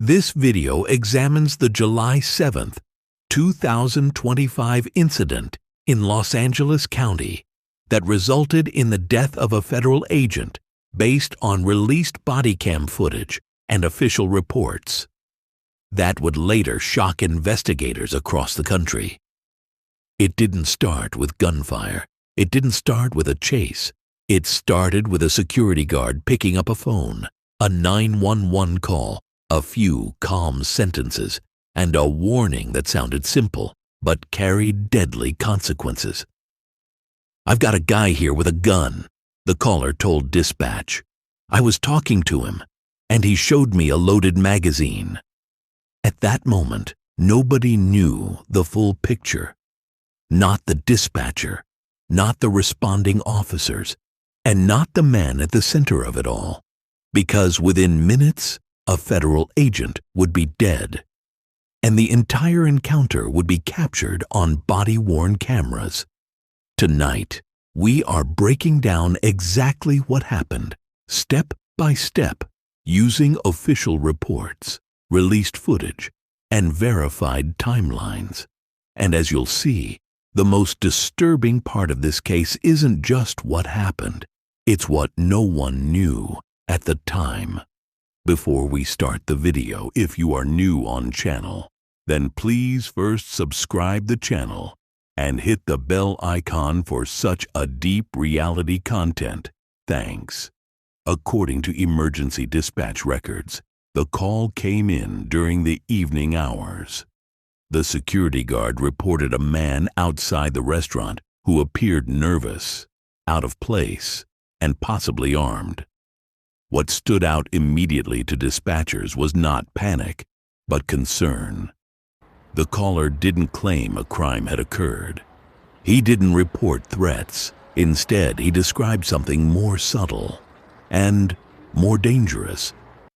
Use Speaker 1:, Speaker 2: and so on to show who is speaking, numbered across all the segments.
Speaker 1: This video examines the July 7th, 2025 incident in Los Angeles County that resulted in the death of a federal agent based on released Bodycam footage and official reports. That would later shock investigators across the country. It didn't start with gunfire. It didn't start with a chase. It started with a security guard picking up a phone, a 911 call, a few calm sentences, and a warning that sounded simple but carried deadly consequences. "I've got a guy here with a gun," the caller told dispatch. "I was talking to him, and he showed me a loaded magazine." At that moment, nobody knew the full picture. Not the dispatcher, not the responding officers, and not the man at the center of it all, because within minutes, a federal agent would be dead, and the entire encounter would be captured on body-worn cameras. Tonight, we are breaking down exactly what happened, step by step, using official reports, released footage, and verified timelines. And as you'll see, the most disturbing part of this case isn't just what happened, it's what no one knew at the time. Before we start the video, if you are new on channel, then please first subscribe the channel and hit the bell icon for such a deep reality content. Thanks. According to emergency dispatch records, the call came in during the evening hours. The security guard reported a man outside the restaurant who appeared nervous, out of place, and possibly armed. What stood out immediately to dispatchers was not panic, but concern. The caller didn't claim a crime had occurred. He didn't report threats. Instead, he described something more subtle and more dangerous.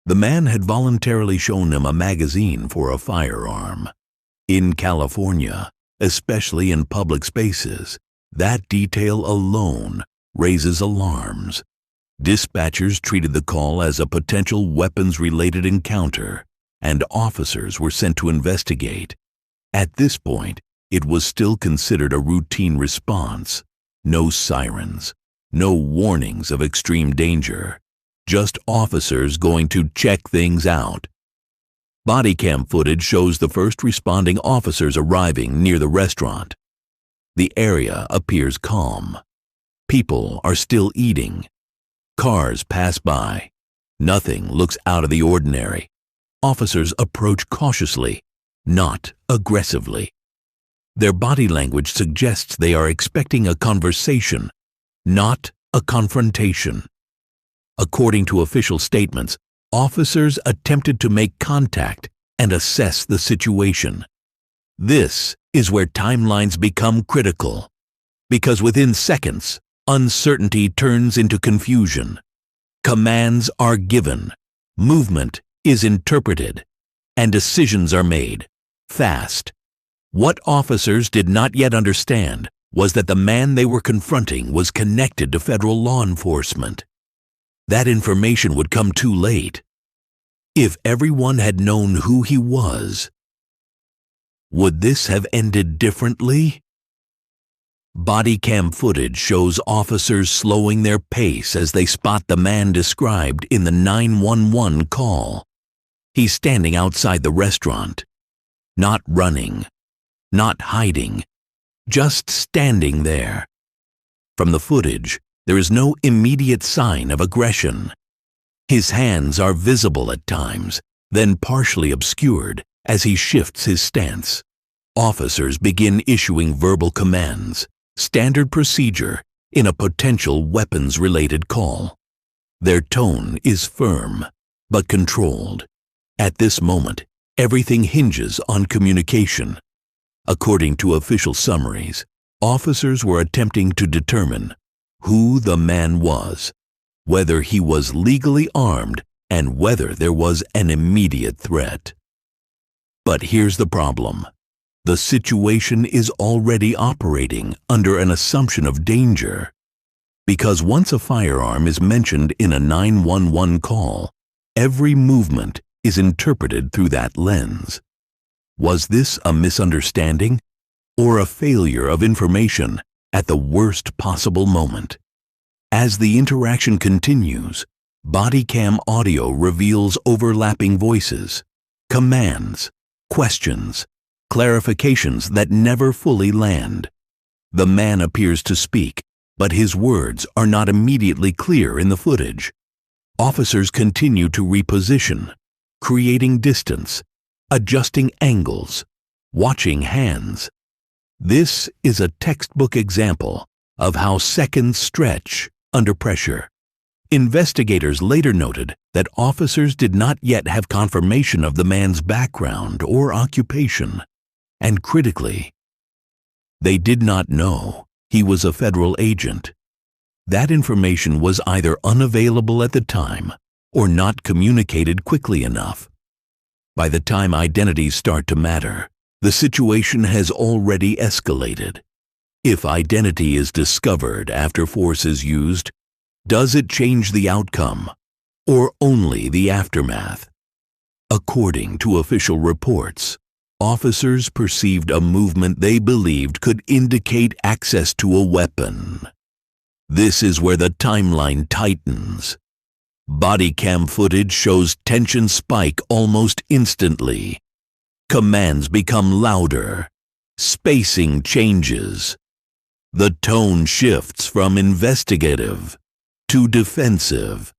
Speaker 1: The man had voluntarily shown him a magazine for a firearm. In California, especially in public spaces, that detail alone raises alarms. Dispatchers treated the call as a potential weapons-related encounter, and officers were sent to investigate. At this point, it was still considered a routine response. No sirens, no warnings of extreme danger, just officers going to check things out. Bodycam footage shows the first responding officers arriving near the restaurant. The area appears calm. People are still eating. Cars pass by. Nothing looks out of the ordinary. Officers approach cautiously, not aggressively. Their body language suggests they are expecting a conversation, not a confrontation. According to official statements, officers attempted to make contact and assess the situation. This is where timelines become critical, because within seconds, uncertainty turns into confusion. Commands are given, movement is interpreted, and decisions are made fast. What officers did not yet understand was that the man they were confronting was connected to federal law enforcement. That information would come too late. If everyone had known who he was, would this have ended differently? Bodycam footage shows officers slowing their pace as they spot the man described in the 911 call. He's standing outside the restaurant, not running, not hiding, just standing there. From the footage, there is no immediate sign of aggression. His hands are visible at times, then partially obscured as he shifts his stance. Officers begin issuing verbal commands, standard procedure in a potential weapons-related call. Their tone is firm, but controlled. At this moment, everything hinges on communication. According to official summaries, officers were attempting to determine who the man was, whether he was legally armed, and whether there was an immediate threat. But here's the problem. The situation is already operating under an assumption of danger. Because once a firearm is mentioned in a 911 call, every movement is interpreted through that lens. Was this a misunderstanding or a failure of information at the worst possible moment? As the interaction continues, Bodycam audio reveals overlapping voices, commands, questions, clarifications that never fully land. The man appears to speak, but his words are not immediately clear in the footage. Officers continue to reposition, creating distance, adjusting angles, watching hands. This is a textbook example of how seconds stretch under pressure. Investigators later noted that officers did not yet have confirmation of the man's background or occupation, and critically, they did not know he was a federal agent. That information was either unavailable at the time or not communicated quickly enough. By the time identities start to matter, the situation has already escalated. If identity is discovered after force is used, does it change the outcome or only the aftermath? According to official reports, officers perceived a movement they believed could indicate access to a weapon. This is where the timeline tightens. Bodycam footage shows tension spike almost instantly. Commands become louder. Spacing changes. The tone shifts from investigative to defensive.